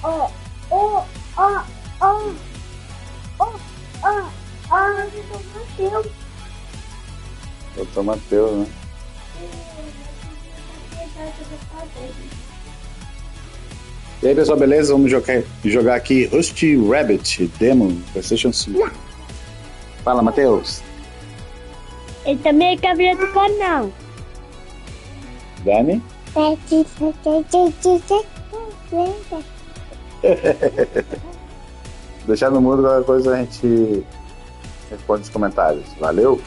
Oh, oh, oh, oh, oh, oh, Matheus. Eu sou Matheus, né? E aí, pessoal, beleza? Vamos jogar aqui Rusty Rabbit Demo PlayStation 5. Fala, Matheus. Ele também quer vir do canal. Dani? Deixar no mudo qualquer coisa a gente responde nos comentários. Valeu?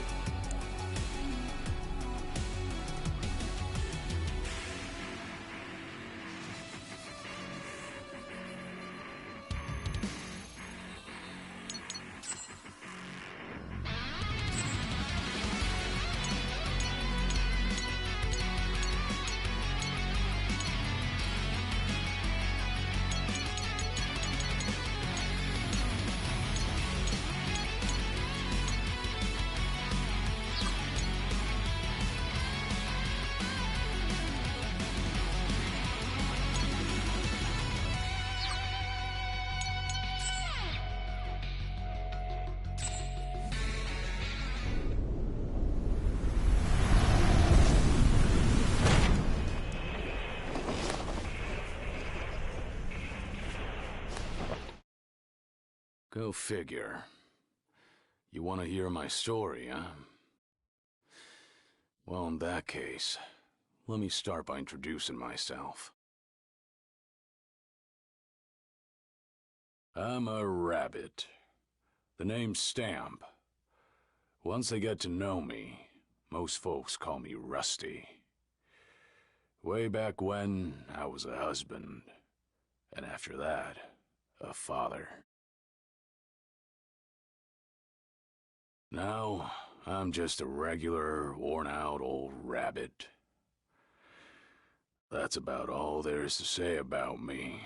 Go figure. You want to hear my story, huh? Well, in that case, let me start by introducing myself. I'm a rabbit. The name's Stamp. Once they get to know me, most folks call me Rusty. Way back when, I was a husband. And after that, a father. Now, I'm just a regular, worn-out old rabbit. That's about all there is to say about me.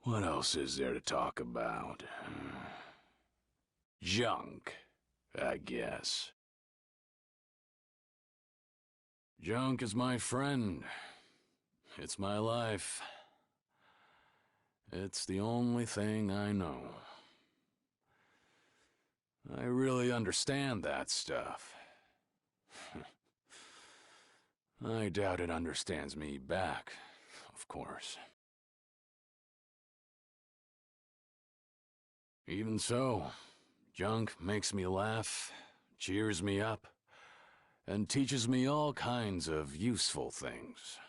What else is there to talk about? Junk, I guess. Junk is my friend. It's my life. It's the only thing I know. I really understand that stuff. I doubt it understands me back, of course. Even so, junk makes me laugh, cheers me up, and teaches me all kinds of useful things.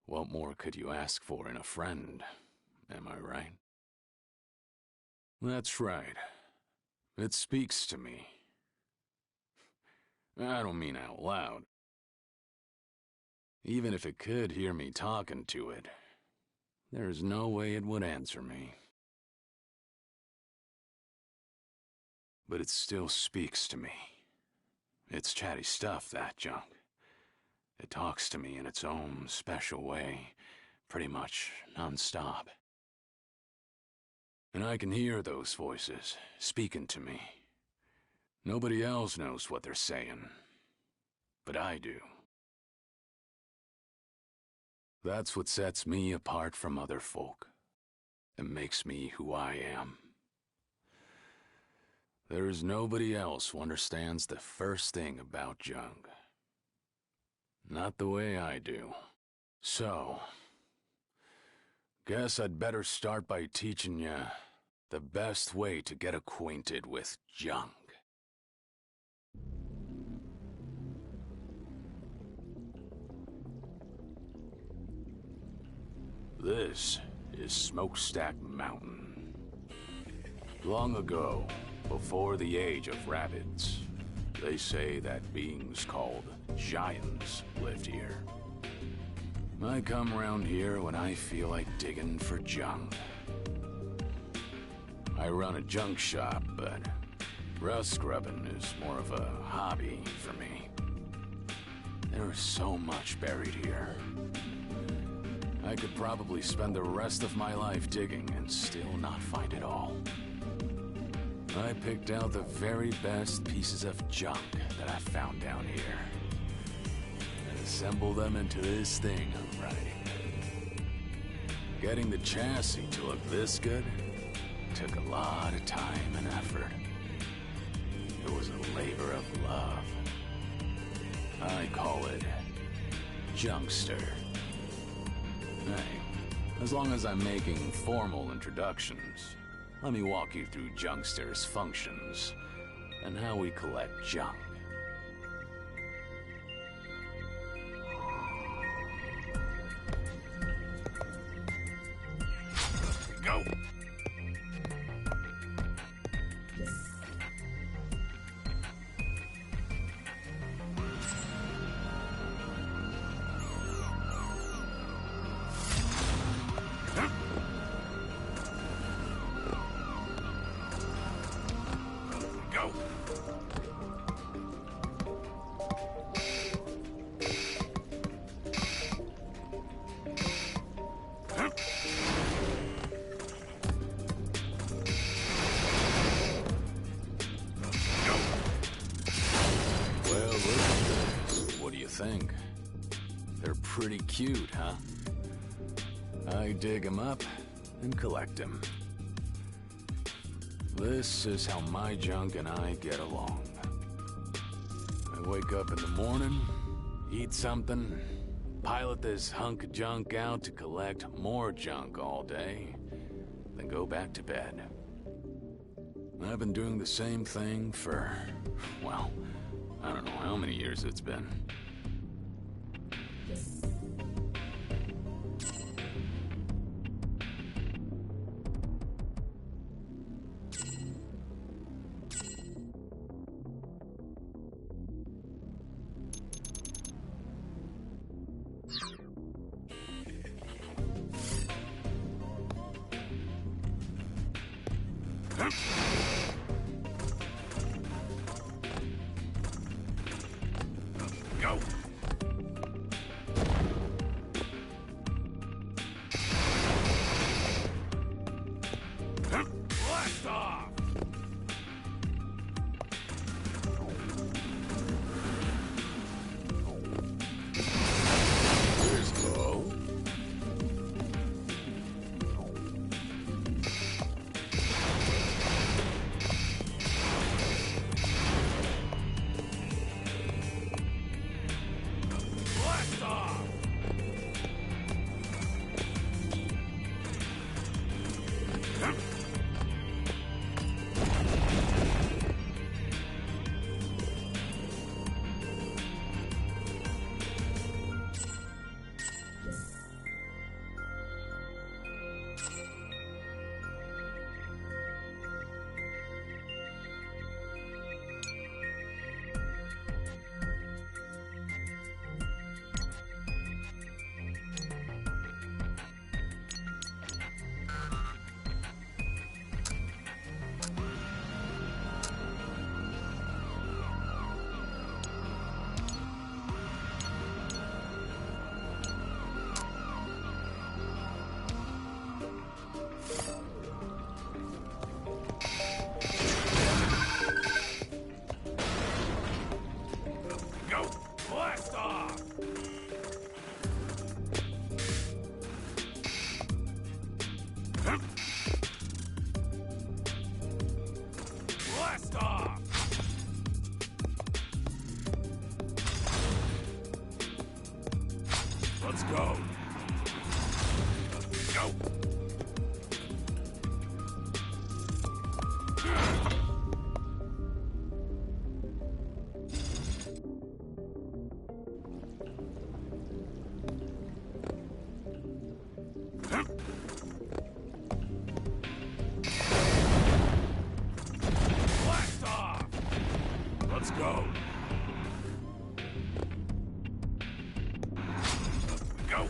What more could you ask for in a friend, am I right? That's right. It speaks to me. I don't mean out loud. Even if it could hear me talking to it, there's no way it would answer me. But it still speaks to me. It's chatty stuff, that junk. It talks to me in its own special way, pretty much non-stop. And I can hear those voices speaking to me. Nobody else knows what they're saying, but I do. That's what sets me apart from other folk, and makes me who I am. There is nobody else who understands the first thing about junk. Not the way I do. So, guess I'd better start by teaching you the best way to get acquainted with junk. This is Smokestack Mountain. Long ago, before the age of rabbits, they say that beings called giants lived here. I come around here when I feel like digging for junk. I run a junk shop, but rust scrubbing is more of a hobby for me. There is so much buried here. I could probably spend the rest of my life digging and still not find it all. I picked out the very best pieces of junk that I found down here and assembled them into this thing I'm writing. Getting the chassis to look this good took a lot of time and effort. It was a labor of love. I call it Junkster. Hey, as long as I'm making formal introductions, let me walk you through Junkster's functions and how we collect junk. Go! Think. They're pretty cute, huh? I dig 'em up and collect 'em. This is how my junk and I get along. I wake up in the morning, eat something, pilot this hunk of junk out to collect more junk all day, then go back to bed. I've been doing the same thing for, well, I don't know how many years it's been. Go! Blast off! Here's Bo. Blast off! Go! Blast off! Blast off! Let's go! Go! Blast off! Let's go! Go!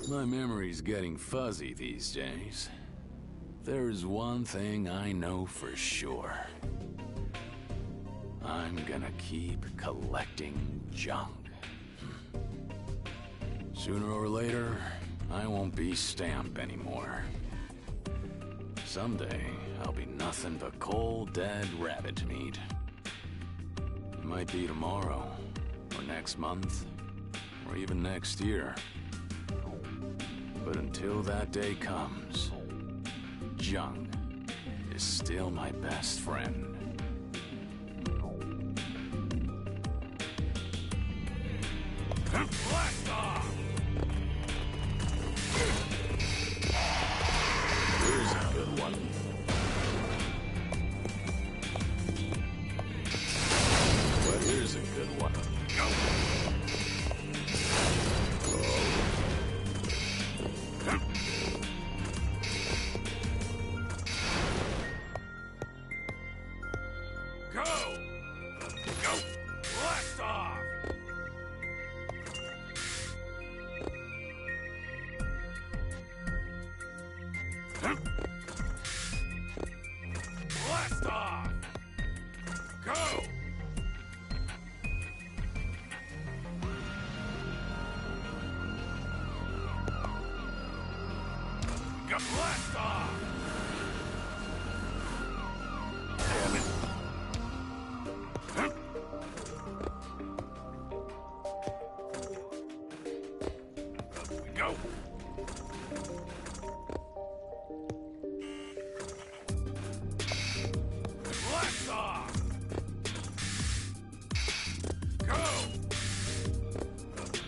My memory's getting fuzzy these days. There's one thing I know for sure. I'm gonna keep collecting junk. Sooner or later, I won't be Stamp anymore. Someday, I'll be nothing but cold, dead rabbit meat. It might be tomorrow, or next month, or even next year. But until that day comes, Jung is still my best friend. Blast off! Here's a good one. But here's a good one. Go! Go! Go! Blast off! Blast off! Go! Go! Blast off! Damn it. Go! Blast off! Go!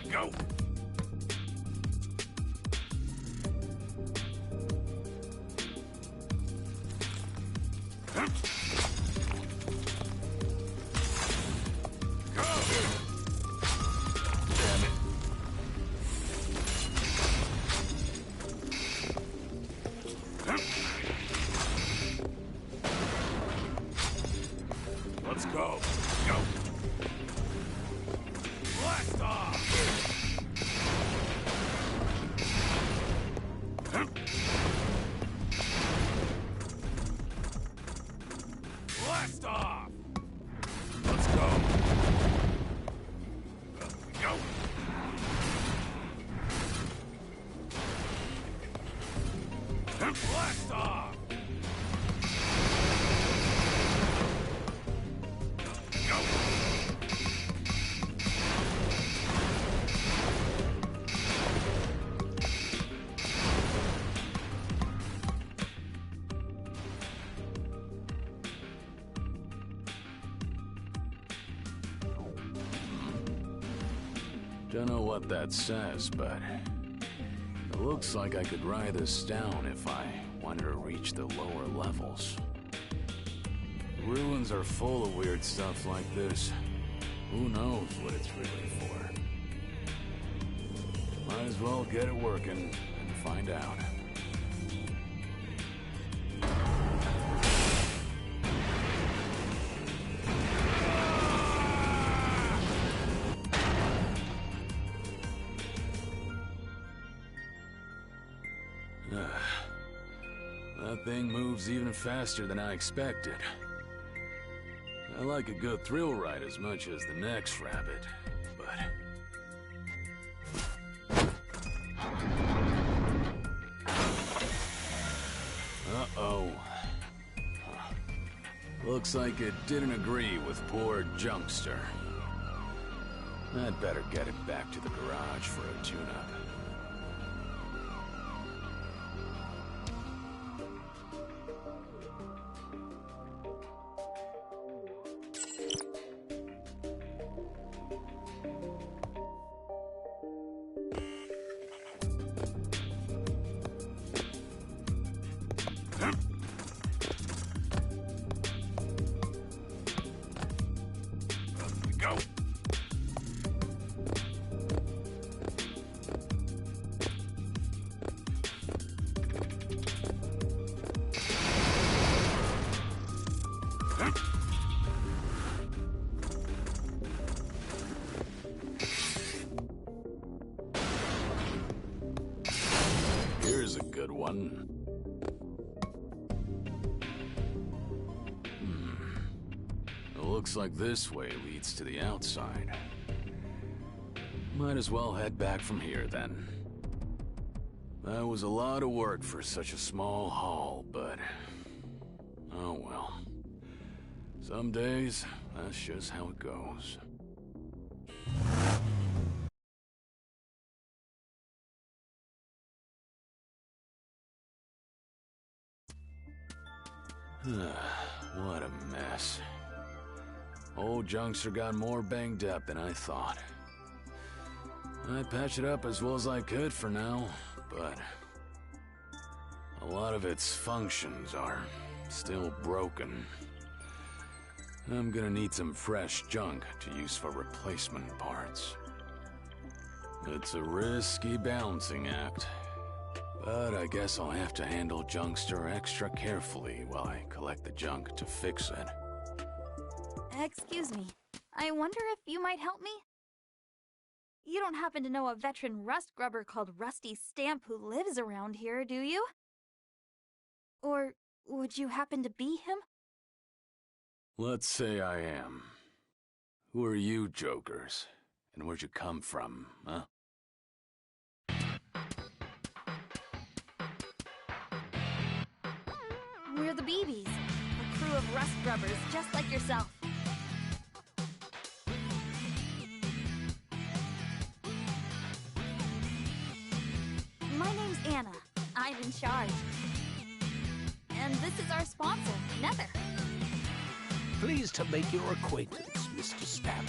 Go! Go! Damn it. Let's go. Go. Blast off. Blast off. Let's go. Go. Blast off. Go. Don't know what that says, but it looks like I could write this down if I wanted to reach the lower levels. Ruins are full of weird stuff like this. Who knows what it's really for? Might as well get it working and find out. That thing moves even faster than I expected. I like a good thrill ride as much as the next rabbit, but... Uh-oh. Looks like it didn't agree with poor Junkster. I'd better get it back to the garage for a tune-up. Go! Here's a good one. It looks like this way leads to the outside. Might as well head back from here then. That was a lot of work for such a small haul, but... oh well. Some days, that's just how it goes. What a mess. Old Junkster got more banged up than I thought. I patched it up as well as I could for now, but a lot of its functions are still broken. I'm gonna need some fresh junk to use for replacement parts. It's a risky balancing act, but I guess I'll have to handle Junkster extra carefully while I collect the junk to fix it. Excuse me. I wonder if you might help me? You don't happen to know a veteran rust grubber called Rusty Stamp who lives around here, do you? Or would you happen to be him? Let's say I am. Who are you, jokers? And where'd you come from, huh? We're the BBs, a crew of rust grubbers just like yourself. My name's Anna. I'm in charge. And this is our sponsor, Nether. Pleased to make your acquaintance, Mr. Stamp.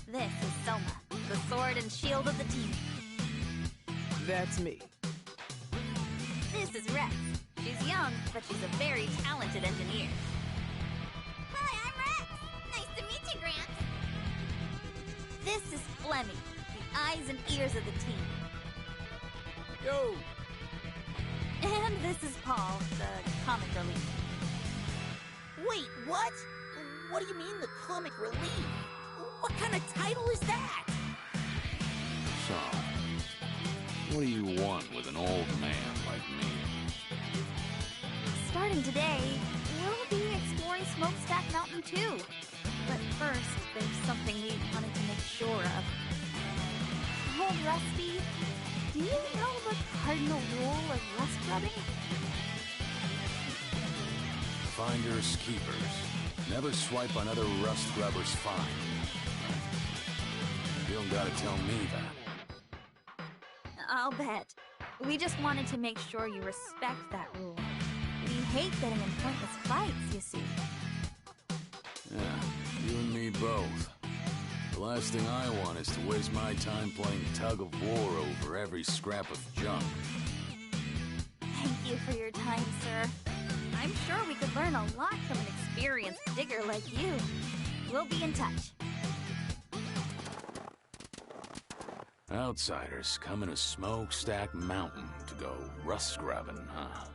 This is Selma, the sword and shield of the team. That's me. This is Rex. She's young, but she's a very talented engineer. Hi, I'm Rex. Nice to meet you, Gramps. This is Flemmy, the eyes and ears of the team. Yo! And this is Paul, the comic relief. Wait, what? What do you mean the comic relief? What kind of title is that? So, what do you want with an old man like me? Starting today, we'll be exploring Smokestack Mountain too. But first, there's something we wanted to make sure of. Old Rusty, do you know the cardinal rule of rust grubbing? Finders keepers. Never swipe another rust grubber's find. You don't gotta tell me that. I'll bet. We just wanted to make sure you respect that rule. We hate getting in pointless fights, you see. Yeah, you and me both. The last thing I want is to waste my time playing tug of war over every scrap of junk. Thank you for your time, sir. I'm sure we could learn a lot from an experienced digger like you. We'll be in touch. Outsiders coming to Smokestack Mountain to go rust grubbing, huh?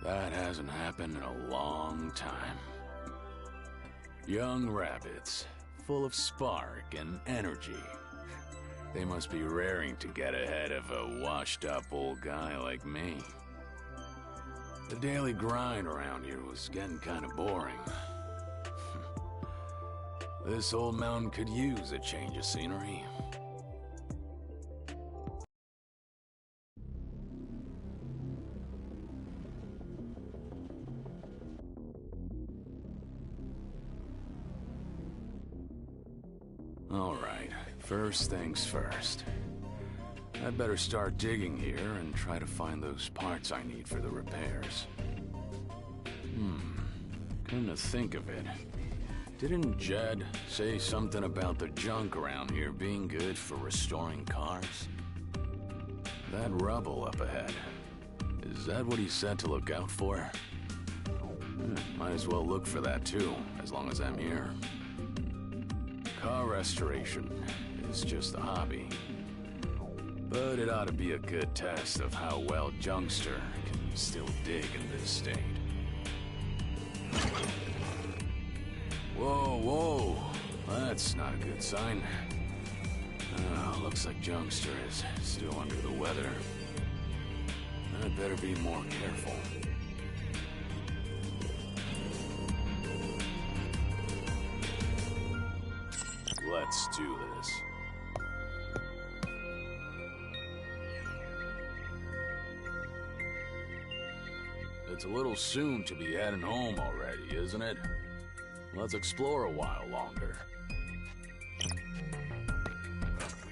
That hasn't happened in a long time. Young rabbits, full of spark and energy. They must be raring to get ahead of a washed-up old guy like me. The daily grind around here was getting kind of boring. This old mountain could use a change of scenery. All right, first things first. I'd better start digging here and try to find those parts I need for the repairs. Come to think of it, didn't Jed say something about the junk around here being good for restoring cars? That rubble up ahead, is that what he said to look out for? Might as well look for that too, as long as I'm here. Car restoration is just a hobby, but it ought to be a good test of how well Junkster can still dig in this state. Whoa, whoa, that's not a good sign. Looks like Junkster is still under the weather. I'd better be more careful. Let's do this. It's a little soon to be heading home already, isn't it? Let's explore a while longer.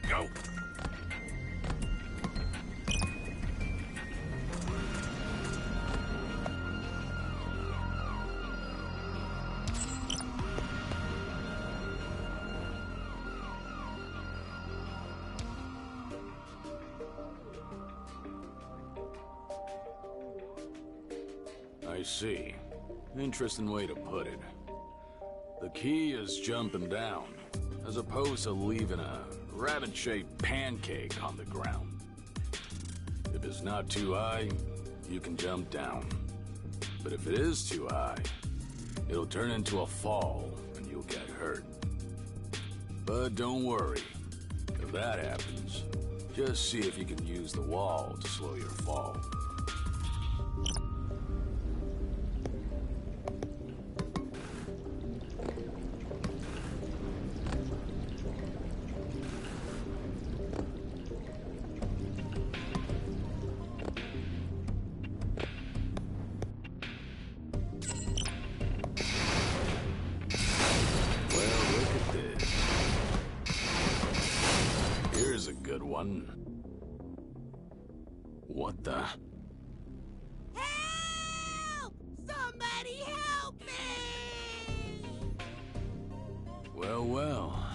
Go! I see. Interesting way to put it. The key is jumping down, as opposed to leaving a rabbit-shaped pancake on the ground. If it's not too high, you can jump down. But if it is too high, it'll turn into a fall and you'll get hurt. But don't worry. If that happens, just see if you can use the wall to slow your fall. What the? Help! Somebody help me! Well, well.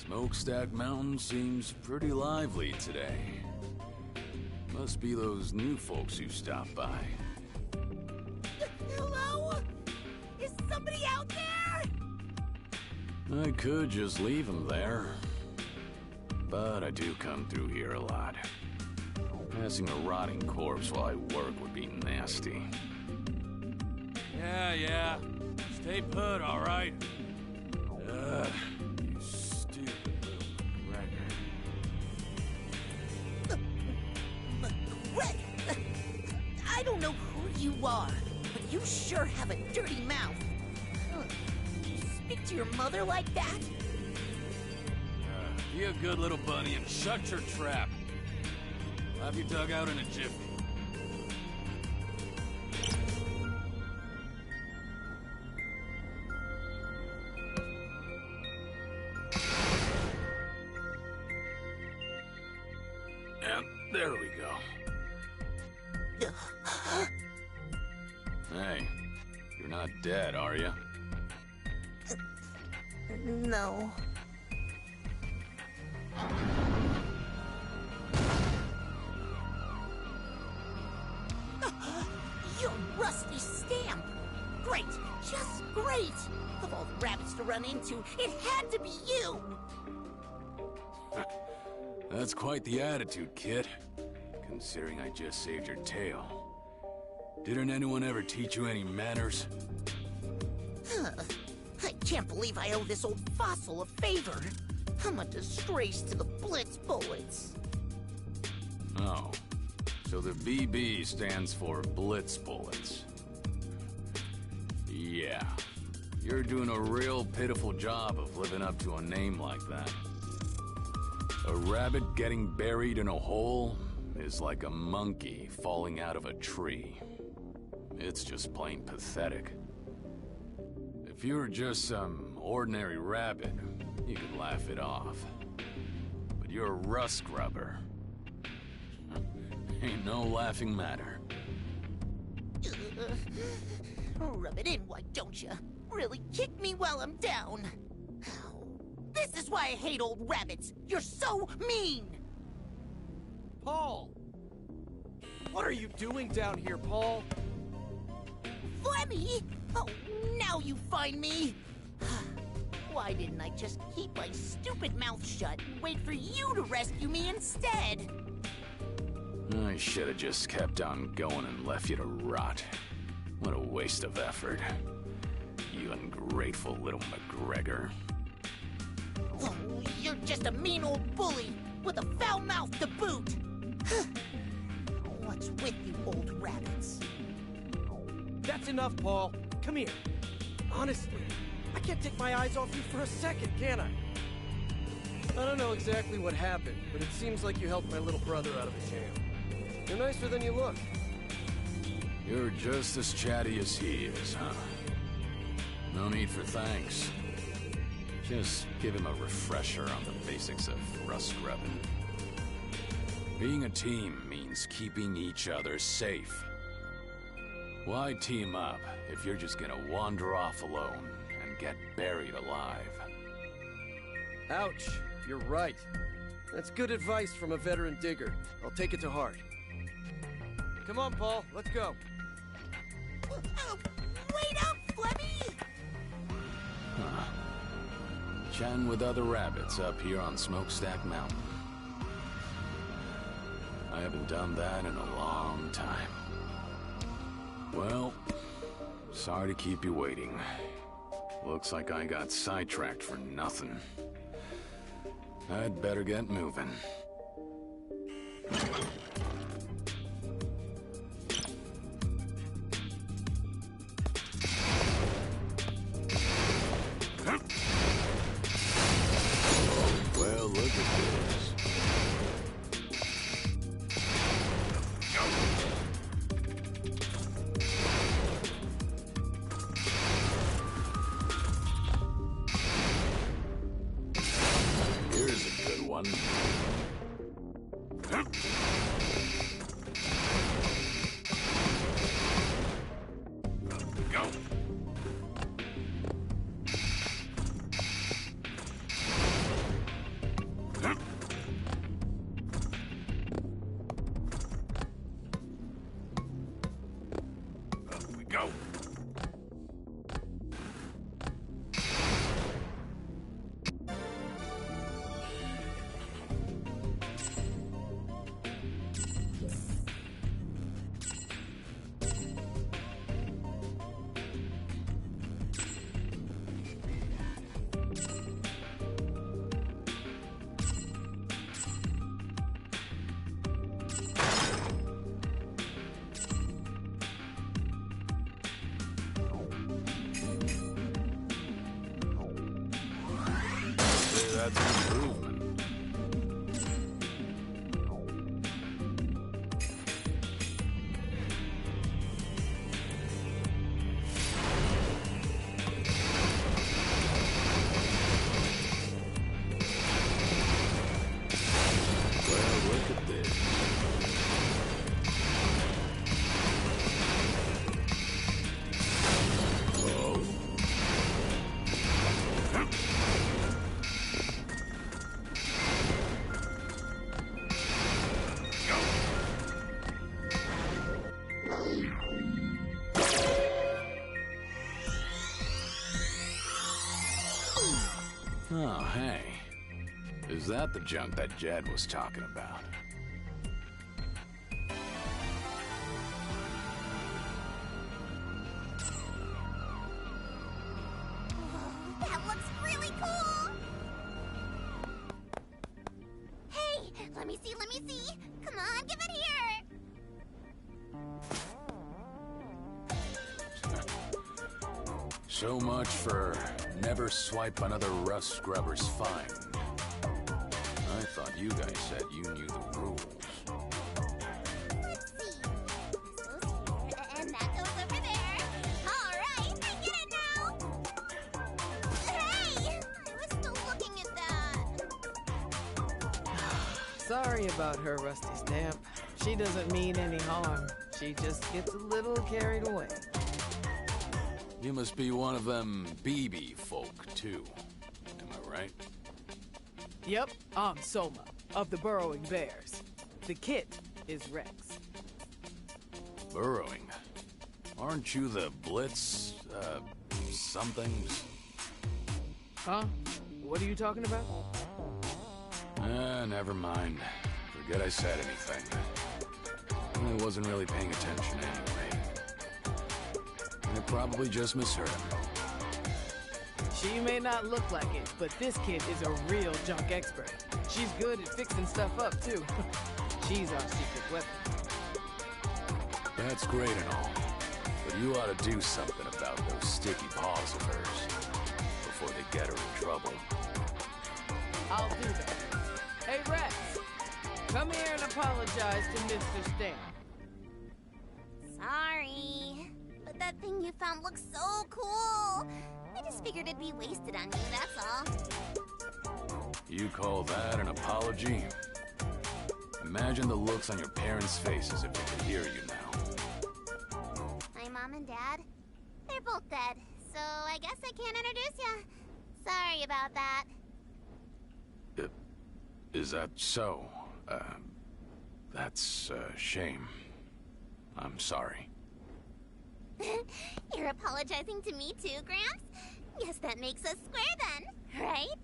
Smokestack Mountain seems pretty lively today. Must be those new folks who stopped by. Hello? Is somebody out there? I could just leave them there. But I do come through here a lot. Passing a rotting corpse while I work would be nasty. Yeah. Stay put, all right? You stupid little McGregor! I don't know who you are, but you sure have a dirty mouth. You speak to your mother like that? Be a good little bunny and shut your trap. I'll have you dug out in a jiffy. And there we go. Hey, you're not dead, are you? No. Your rusty stamp! Great! Just great! Of all the rabbits to run into, it had to be you! That's quite the attitude, kid. Considering I just saved your tail. Didn't anyone ever teach you any manners? I can't believe I owe this old fossil a favor. I'm a disgrace to the Blitz Bullets. Oh. So the BB stands for Blitz Bullets. Yeah. You're doing a real pitiful job of living up to a name like that. A rabbit getting buried in a hole is like a monkey falling out of a tree. It's just plain pathetic. If you were just some ordinary rabbit, you could laugh it off. But you're a rust grubber. Ain't no laughing matter. Rub it in, why don't you? Really kick me while I'm down. This is why I hate old rabbits. You're so mean. Paul! What are you doing down here, Paul? Flemmy? Oh, now you find me. Why didn't I just keep my stupid mouth shut and wait for you to rescue me instead? I should have just kept on going and left you to rot. What a waste of effort. You ungrateful little McGregor. Oh, you're just a mean old bully with a foul mouth to boot. What's with you old rabbits? That's enough, Paul. Come here. Honestly, I can't take my eyes off you for a second, can I? I don't know exactly what happened, but it seems like you helped my little brother out of a jail. You're nicer than you look. You're just as chatty as he is, huh? No need for thanks. Just give him a refresher on the basics of rust grubbing. Being a team means keeping each other safe. Why team up if you're just gonna wander off alone and get buried alive? Ouch. You're right. That's good advice from a veteran digger. I'll take it to heart. Come on, Paul. Let's go. Wait up, Flemmy! Huh. Chatting with other rabbits up here on Smokestack Mountain. I haven't done that in a long time. Well, sorry to keep you waiting. Looks like I got sidetracked for nothing. I'd better get moving. Well, look at this. Here's a good one. Go. Up we go. That's an improvement. Well, look at this. Oh. Oh, hey. Is that the junk that Jed was talking about? That looks really cool! Hey, let me see, let me see! Come on, give it here! So much for never swipe another rust scrubber's fine. I thought you guys said you knew the rules. Let's see. This goes here, and that goes over there. All right, I get it now! Hey! I was still looking at that. Sorry about her, Rusty Stamp. She doesn't mean any harm. She just gets a little carried away. You must be one of them BB folk, too. Am I right? Yep, I'm Soma, of the Burrowing Bears. The kit is Rex. Burrowing. Aren't you the Blitz, somethings? Huh? What are you talking about? Never mind. Forget I said anything. I wasn't really paying attention anyway. I probably just misheard him. She may not look like it, but this kid is a real junk expert. She's good at fixing stuff up, too. She's our secret weapon. That's great and all, but you ought to do something about those sticky paws of hers before they get her in trouble. I'll do that. Hey, Rex, come here and apologize to Mr. Stamp. Sorry. But that thing you found looks so cool. I just figured it'd be wasted on you, that's all. You call that an apology? Imagine the looks on your parents' faces if they could hear you now. My mom and dad, they're both dead, so I guess I can't introduce you. Sorry about that. Is that so? That's a shame. I'm sorry. You're apologizing to me too, Gramps? Guess that makes us square then, right?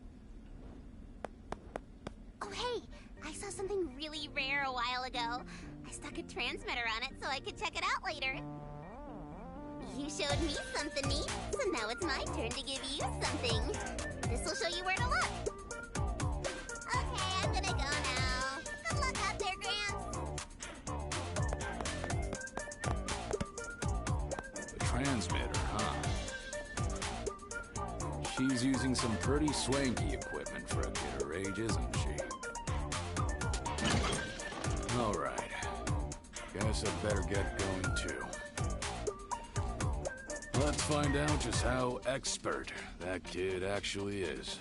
Oh, hey, I saw something really rare a while ago. I stuck a transmitter on it so I could check it out later. You showed me something neat, so now it's my turn to give you something. This will show you where to look. Okay, I'm gonna go now. Good luck out there, Gramps. The transmitter, huh? She's using some pretty swanky equipment for a kid her age, isn't she? Alright. Guess I'd better get going too. Let's find out just how expert that kid actually is.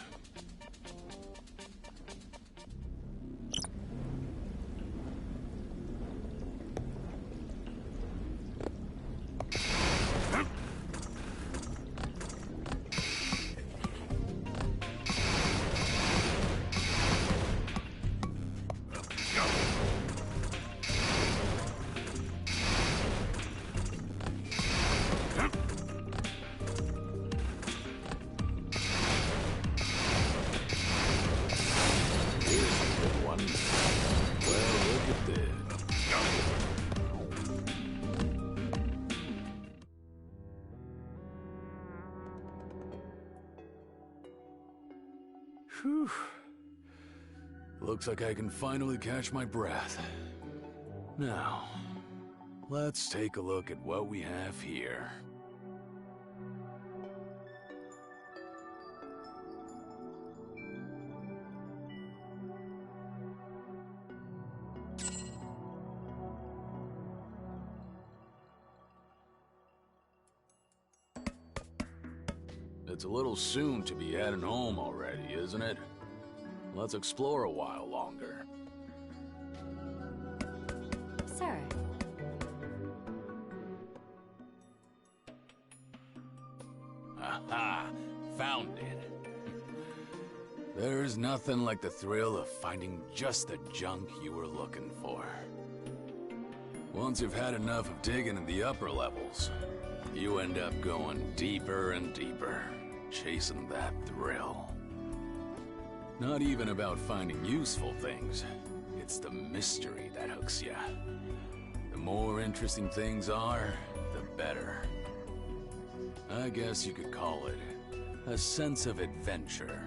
Whew. Looks like I can finally catch my breath. Now, let's take a look at what we have here. It's a little soon to be heading home already, isn't it? Let's explore a while longer. Sir. Aha! Found it. There's nothing like the thrill of finding just the junk you were looking for. Once you've had enough of digging in the upper levels, you end up going deeper and deeper, chasing that thrill. Not even about finding useful things, it's the mystery that hooks ya. The more interesting things are, the better. I guess you could call it a sense of adventure.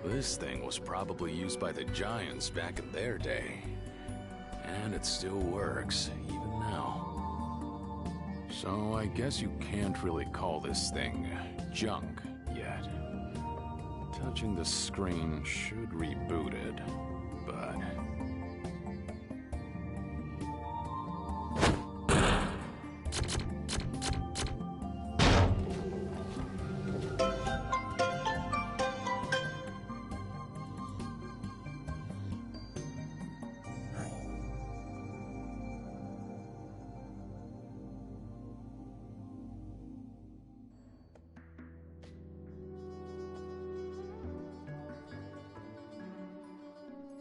This thing was probably used by the Giants back in their day. And it still works, even now. So I guess you can't really call this thing junk yet. Touching the screen should reboot it, but...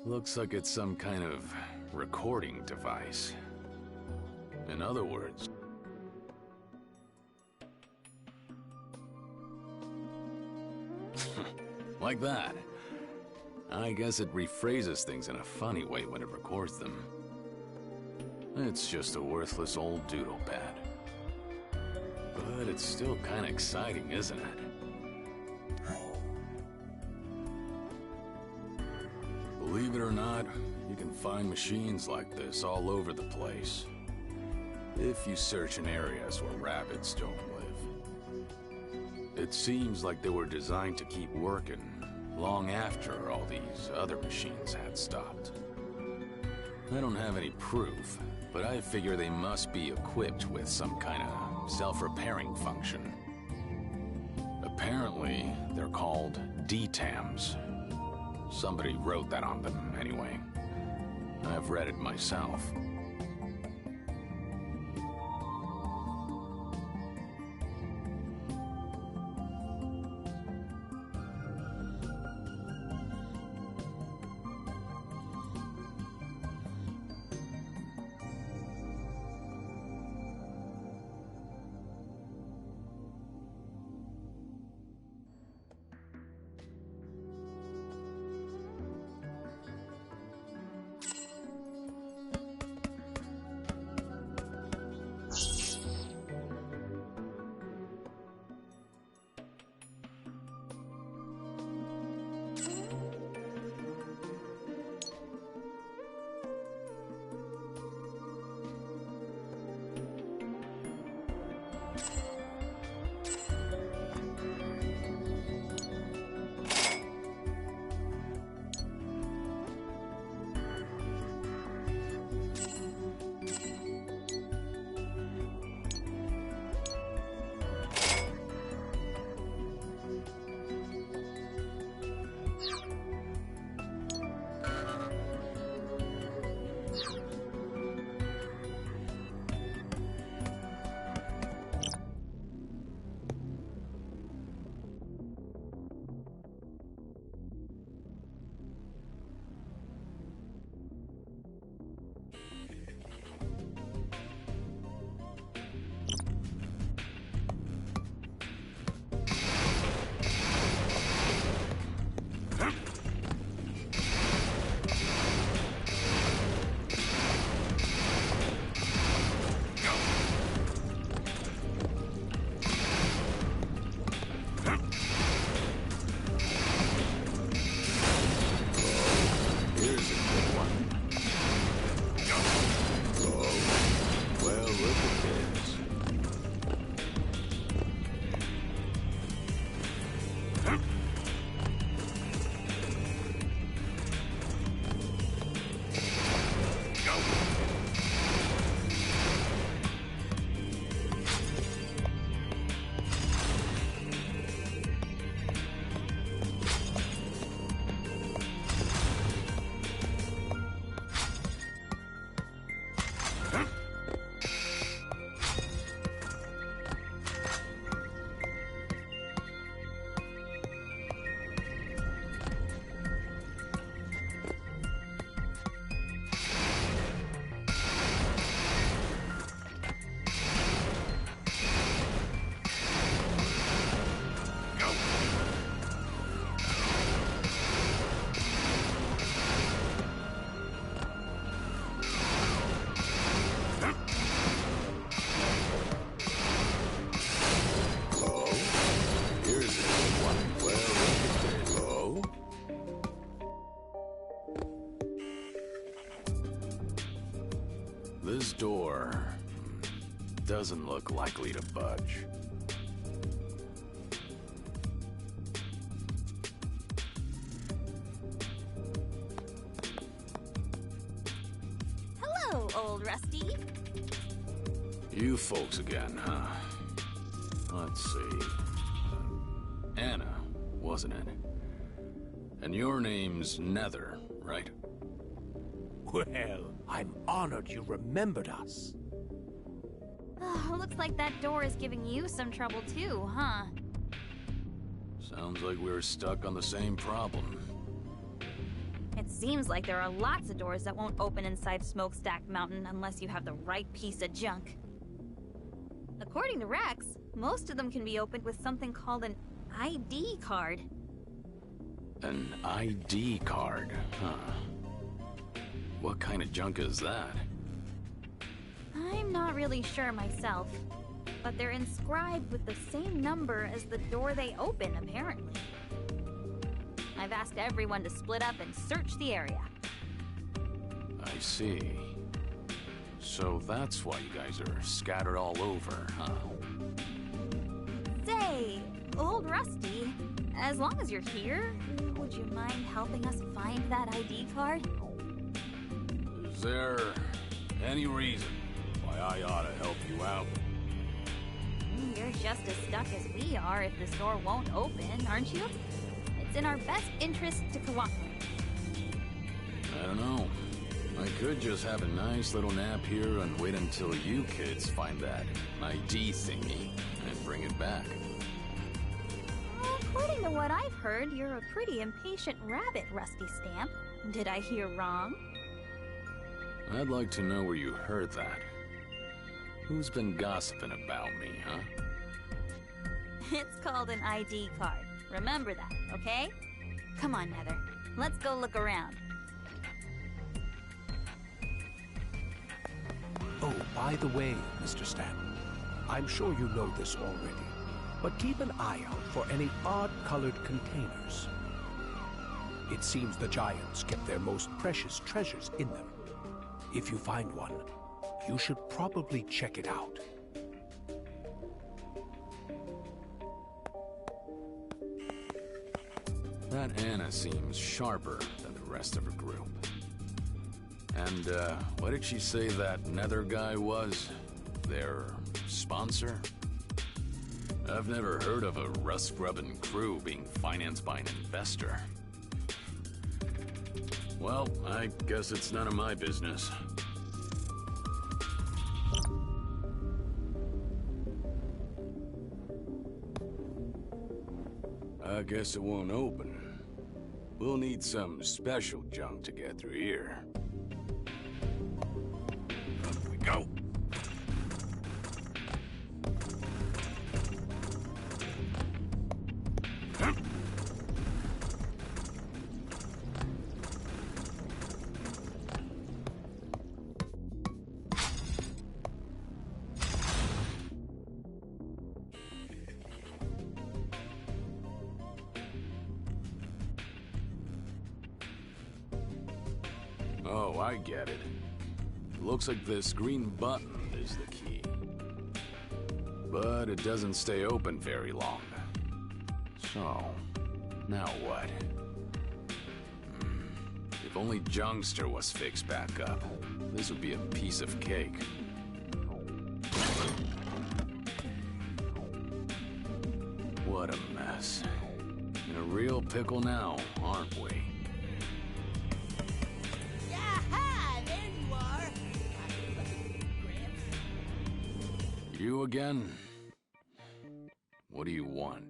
Looks like it's some kind of recording device. In other words... like that. I guess it rephrases things in a funny way when it records them. It's just a worthless old doodle pad. But it's still kinda exciting, isn't it? Believe it or not, you can find machines like this all over the place. If you search in areas where rabbits don't live. It seems like they were designed to keep working long after all these other machines had stopped. I don't have any proof, but I figure they must be equipped with some kind of self-repairing function. Apparently, they're called DTAMs. Somebody wrote that on them, anyway. I've read it myself. This door doesn't look likely to budge. Hello, old Rusty. You folks again, huh? Let's see. Anna, wasn't it? And your name's Nether, right? Well, I'm honored you remembered us. Looks like that door is giving you some trouble too, huh? Sounds like we're stuck on the same problem. It seems like there are lots of doors that won't open inside Smokestack Mountain unless you have the right piece of junk. According to Rex, most of them can be opened with something called an ID card. An ID card, huh? What kind of junk is that? I'm not really sure myself, but they're inscribed with the same number as the door they open, apparently. I've asked everyone to split up and search the area. I see. So that's why you guys are scattered all over, huh? Say, old Rusty, as long as you're here, would you mind helping us find that ID card? Is there any reason why I ought to help you out? You're just as stuck as we are if this door won't open, aren't you? It's in our best interest to cooperate. I don't know. I could just have a nice little nap here and wait until you kids find that ID thingy and bring it back. According to what I've heard, you're a pretty impatient rabbit, Rusty Stamp. Did I hear wrong? I'd like to know where you heard that. Who's been gossiping about me, huh? It's called an ID card. Remember that, okay? Come on, Nether. Let's go look around. Oh, by the way, Mr. Stamp, I'm sure you know this already, but keep an eye out for any odd-colored containers. It seems the giants kept their most precious treasures in them. If you find one, you should probably check it out. That Anna seems sharper than the rest of her group. And, what did she say that Nether guy was? Their sponsor? I've never heard of a rust-grubbing crew being financed by an investor. Well, I guess it's none of my business. I guess it won't open. We'll need some special junk to get through here. Up we go. Oh, I get it. Looks like this green button is the key. But it doesn't stay open very long. So, Now what? If only Jungster was fixed back up, this would be a piece of cake. What a mess. In a real pickle now, aren't we? Aha! There you are! You again? What do you want?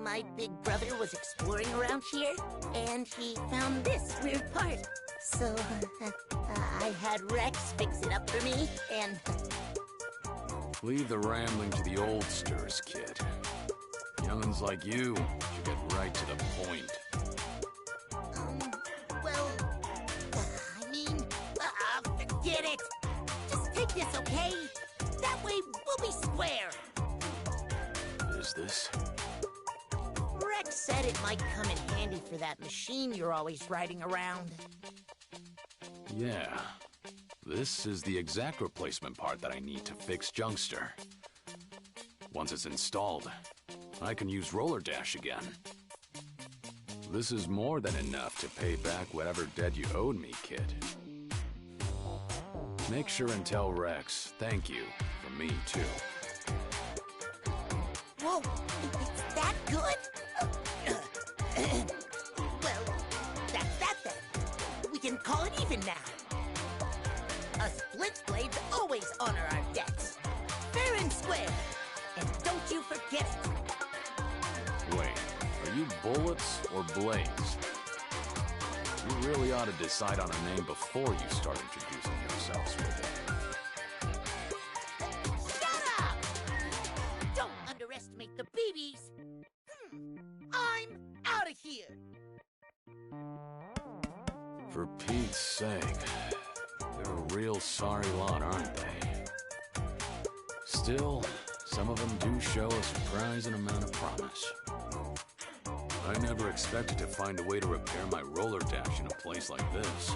My big brother was exploring around here, and he found this weird part. So, I had Rex fix it up for me, and... Leave the rambling to the oldsters, kid. Young'uns like you should get right to the point. Forget it! Just take this, okay? That way, we'll be square! Is this? Rex said it might come in handy for that machine you're always riding around. Yeah. This is the exact replacement part that I need to fix Jungster. Once it's installed, I can use Roller Dash again. This is more than enough to pay back whatever debt you owed me, kid. Make sure and tell Rex thank you from me, too. Whoa, it's that good? Well, that's that then. We can call it even now. Us Blitzblades always honor our debts. Fair and square. And don't you forget it. Wait, are you Bullets or Blades? You really ought to decide on a name before you start introducing yourselves with it. Shut up! Don't underestimate the BBs. I'm out of here. For Pete's sake, they're a real sorry lot, aren't they? Still, some of them do show a surprising amount of promise. I never expected to find a way to repair my roller dash in a place like this.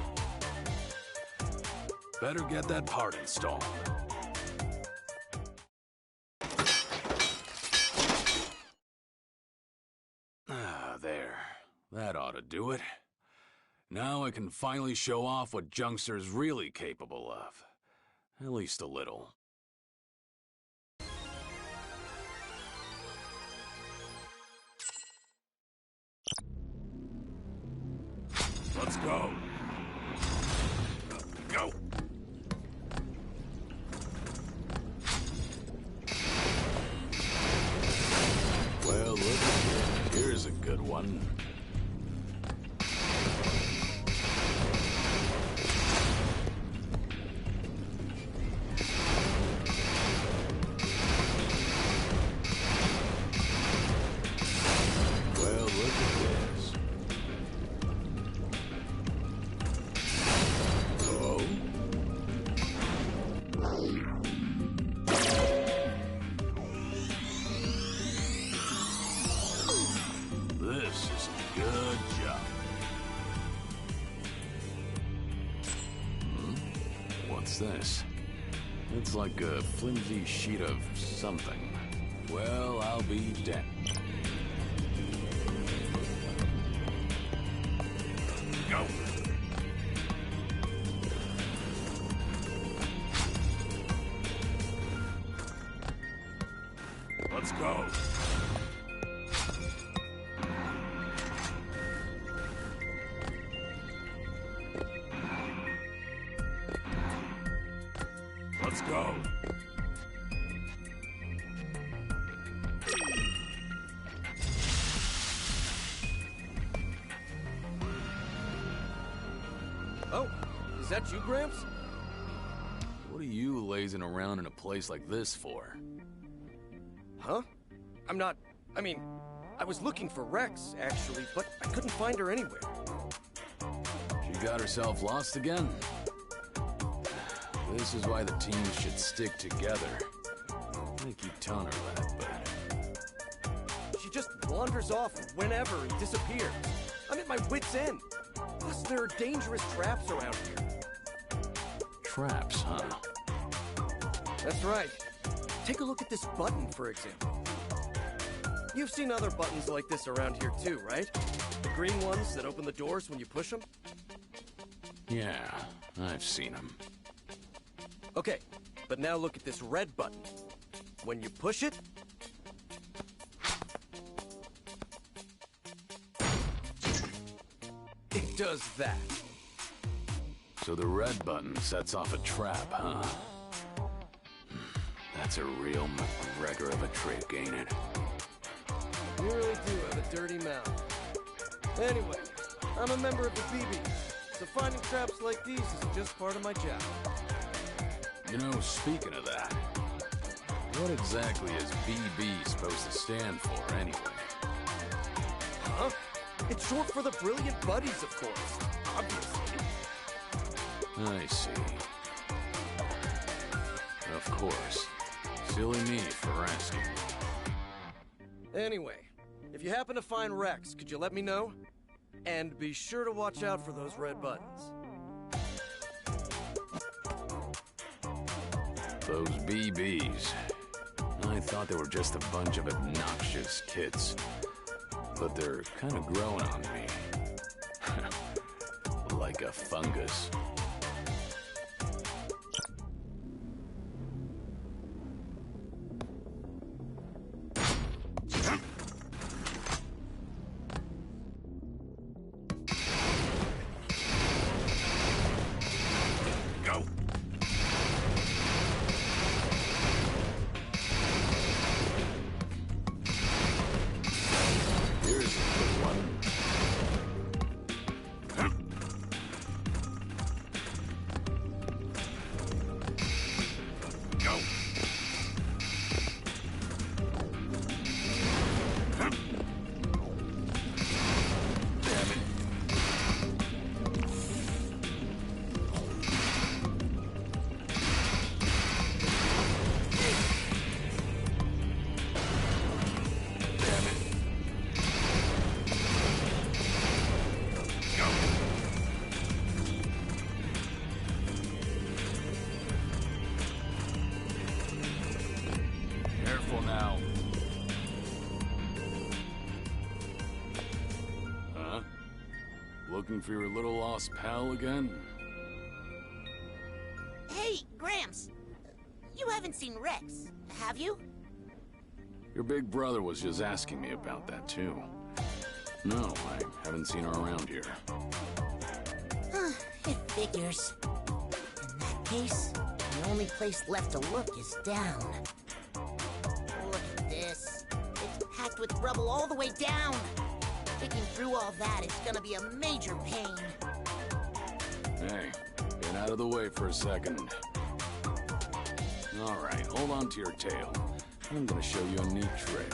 Better get that part installed. Ah, there. That ought to do it. Now I can finally show off what Jungster's really capable of. At least a little. Let's go. Go. Well, look at here. Here's a good one. Well, look at this. Oh? This is a good job. What's this? It's like a flimsy sheet of something. Well, I'll be damned. Go! Let's go! Let's go! Oh, is that you, Gramps? What are you lazing around in a place like this for? Huh? I mean, I was looking for Rex, actually, but I couldn't find her anywhere. She got herself lost again? This is why the teams should stick together. I keep telling her that, but... She just wanders off whenever and disappears. I'm at my wit's end. Plus, there are dangerous traps around here. Traps, huh? That's right. Take a look at this button, for example. You've seen other buttons like this around here too, right? The green ones that open the doors when you push them? Yeah, I've seen them. Okay, but now look at this red button. When you push it... it does that. So the red button sets off a trap, huh? That's a real McGregor of a trick, ain't it? You really do have a dirty mouth. Anyway, I'm a member of the BB, so finding traps like these is just part of my job. You know, speaking of that, what exactly is BB supposed to stand for, anyway? Huh? It's short for the Brilliant Buddies, of course. Obviously. I see. Of course. Silly me for asking. Anyway, if you happen to find Rex, could you let me know? And be sure to watch out for those red buttons. Those BBs. I thought they were just a bunch of obnoxious kids. But they're kind of growing on me. Like a fungus. Looking for your little lost pal again? Hey, Gramps! You haven't seen Rex, have you? Your big brother was just asking me about that, too. No, I haven't seen her around here. It figures. In that case, the only place left to look is down. Look at this. It's packed with rubble all the way down. Picking through all that is gonna be a major pain. Hey, get out of the way for a second. All right, hold on to your tail. I'm gonna show you a neat trick.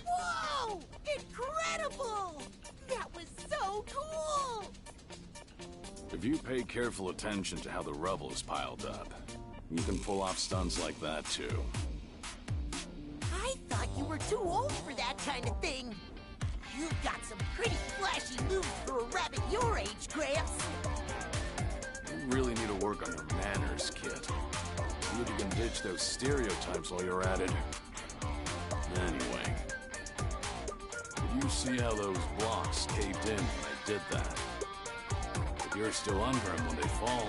Whoa! Incredible! That was so cool! If you pay careful attention to how the rubble is piled up, you can pull off stunts like that, too. I thought you were too old for that kind of thing. You've got some pretty flashy moves for a rabbit your age, Gramps. You really need to work on your manners, kid. See if you can ditch those stereotypes while you're at it. Anyway, did you see how those blocks caved in when they did that? If you're still under them when they fall,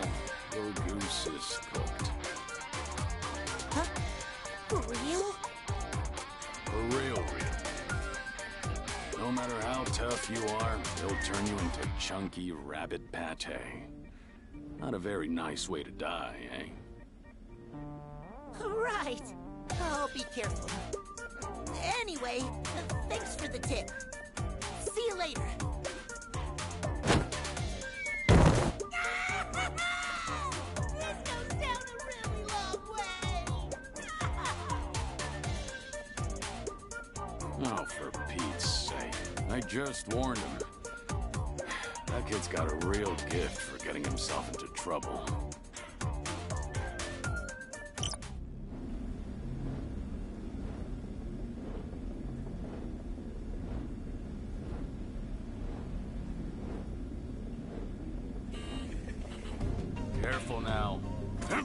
your goose is cooked. Huh? For real? For real. No matter how tough you are, they'll turn you into chunky rabbit pate. Not a very nice way to die, eh? Right. I'll be careful. Anyway, thanks for the tip. See you later. This goes down a really long way. Oh, for Pete's sake. I just warned him. That kid's got a real gift for getting himself into trouble. Careful now. Go.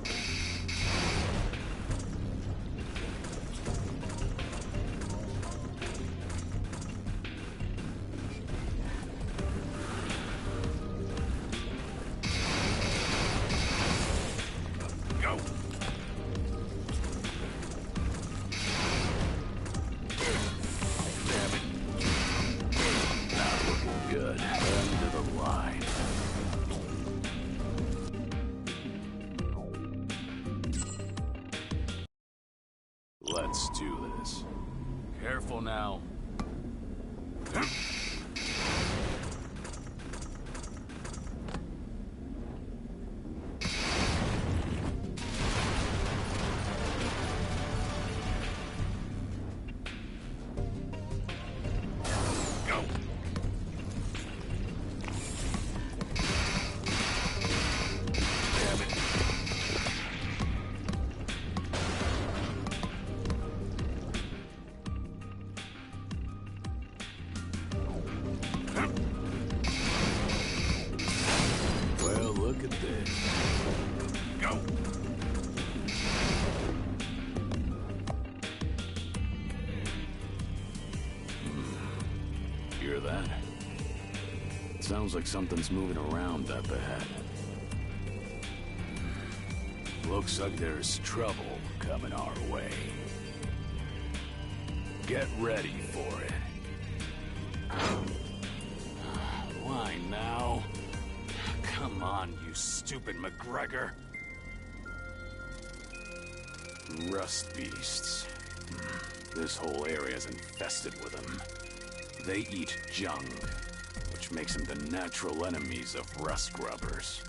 Damn it. Not looking good. End of the line. Let's do this. Careful now. Go. Damn it. Well, look at this. Go. Hear that? It sounds like something's moving around up ahead. Looks like there's trouble coming our way. Get ready for it. Why now? Come on, you stupid McGregor. Rust beasts. This whole area's infested with them. They eat junk, which makes them the natural enemies of rust grubbers.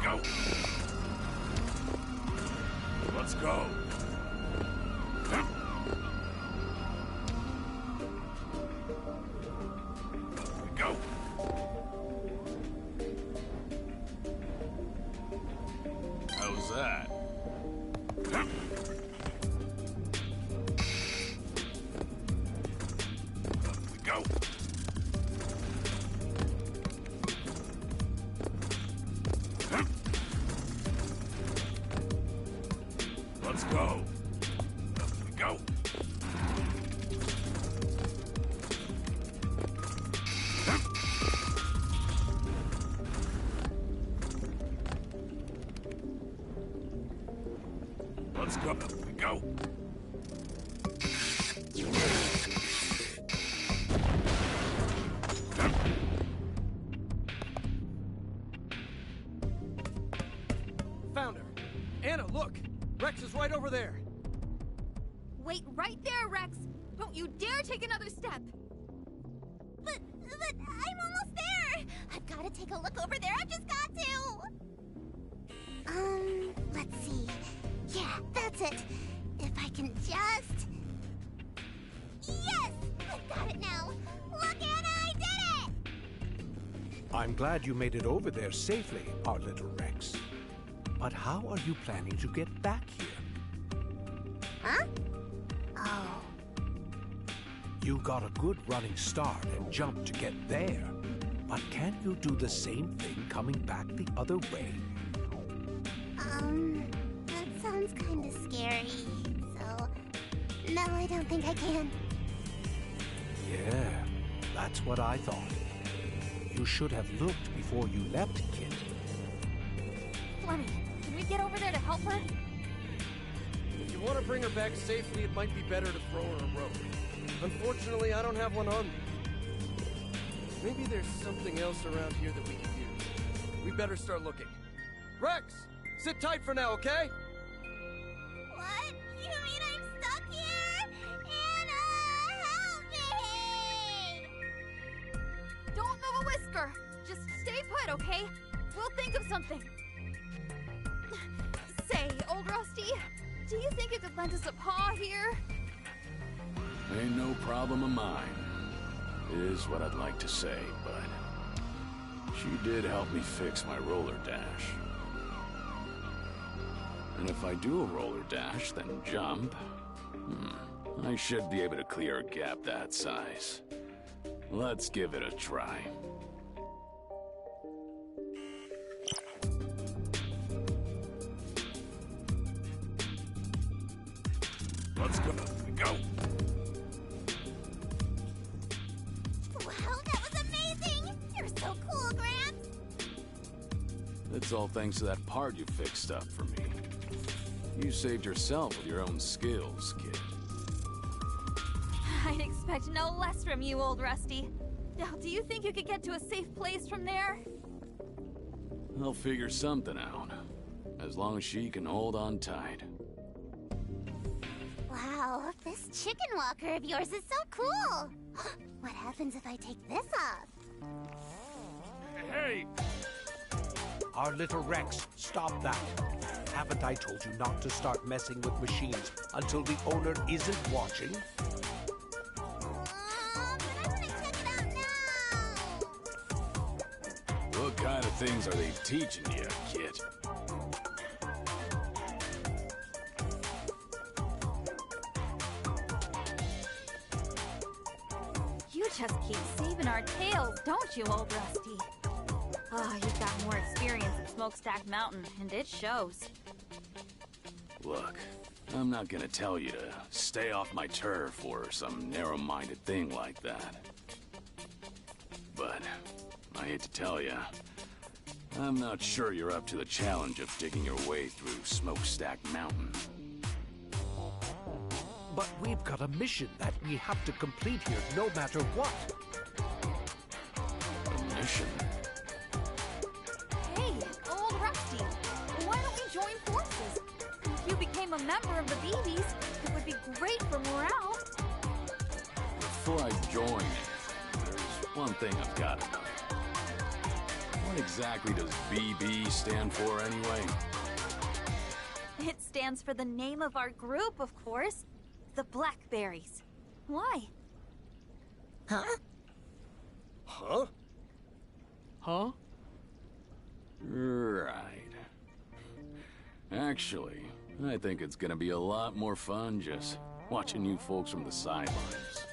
Go. Let's go. Go. How's that? Go. Let's go. Go. Let's go. Go. Found her. Anna, look! Rex is right over there. Wait right there, Rex! Don't you dare take another step! But I'm almost there! I've got to take a look over there. I've just got to! Let's see. Yeah, that's it. If I can just... Yes! I've got it now! Look, Anna, I did it! I'm glad you made it over there safely, our little Rex. But how are you planning to get back here? Huh? Oh. You got a good running start and jump to get there. But can you do the same thing coming back the other way? That sounds kind of scary. So, no, I don't think I can. Yeah, that's what I thought. You should have looked before you left, kid. Fleming, can we get over there to help her? If you want to bring her back safely, it might be better to throw her a rope. Unfortunately, I don't have one on me. Maybe there's something else around here that we could use. We better start looking. Rex! Sit tight for now, okay? What? You mean I'm stuck here? Anna, help me! Don't move a whisker! Just stay put, okay? We'll think of something. Say, old Rusty, do you think you could lend us a paw here? Ain't no problem of mine. Is what I'd like to say, but she did help me fix my roller dash. And if I do a roller dash, then jump, I should be able to clear a gap that size. Let's give it a try. Let's go. Go. Wow, that was amazing! You're so cool, Gramps! It's all thanks to that part you fixed up for me. You saved yourself with your own skills, kid. I'd expect no less from you, old Rusty. Now, do you think you could get to a safe place from there? I'll figure something out. As long as she can hold on tight. Wow, this chicken walker of yours is so cool! What happens if I take this off? Hey! Our little Rex, stop that. Haven't I told you not to start messing with machines until the owner isn't watching? But I want to check it out now! What kind of things are they teaching you, kid? You just keep saving our tails, don't you, old Rusty? Oh, you've got more experience at Smokestack Mountain, and it shows. Look, I'm not gonna tell you to stay off my turf or some narrow-minded thing like that. But I hate to tell you, I'm not sure you're up to the challenge of digging your way through Smokestack Mountain. But we've got a mission that we have to complete here no matter what. A mission? Hey, old Rusty, why don't we join forces? If you became a member of the BBs, it would be great for morale. Before I join anything, there's one thing I've got to know. What exactly does BB stand for anyway? It stands for the name of our group, of course. The Blackberries. Why? Huh? Huh? Huh? Right. Actually, I think it's gonna be a lot more fun just watching you folks from the sidelines.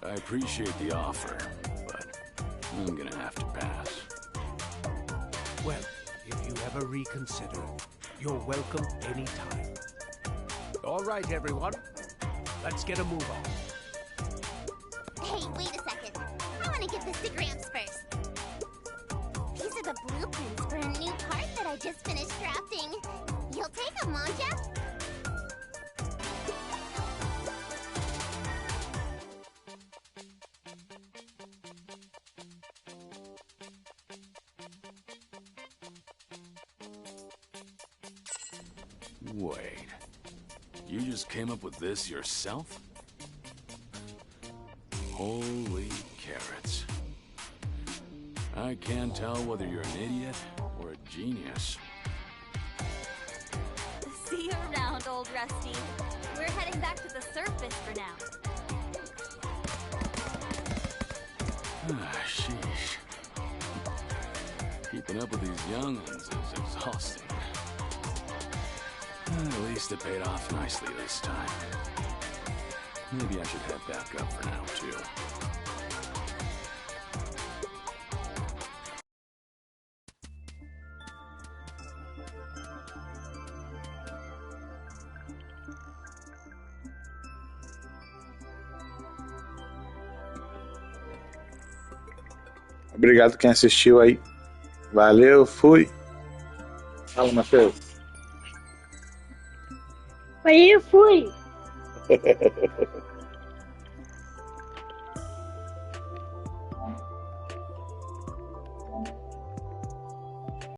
I appreciate the offer, but I'm gonna have to pass. Well, if you ever reconsider, you're welcome anytime. All right, everyone. Let's get a move on. Hey, wait a second. I want to get this to Gramps first. These are the blueprints for a new part that I just finished drafting. You'll take them, won't ya? Wait. You just came up with this yourself? Holy carrots. I can't tell whether you're an idiot or a genius. See you around, old Rusty. We're heading back to the surface for now. Ah, sheesh. Keeping up with these young'uns is exhausting. At least it paid off nicely this time. Maybe I should head back up for now, too. Obrigado quem assistiu aí. Valeu, fui. Fala, Matheus. Aí eu fui.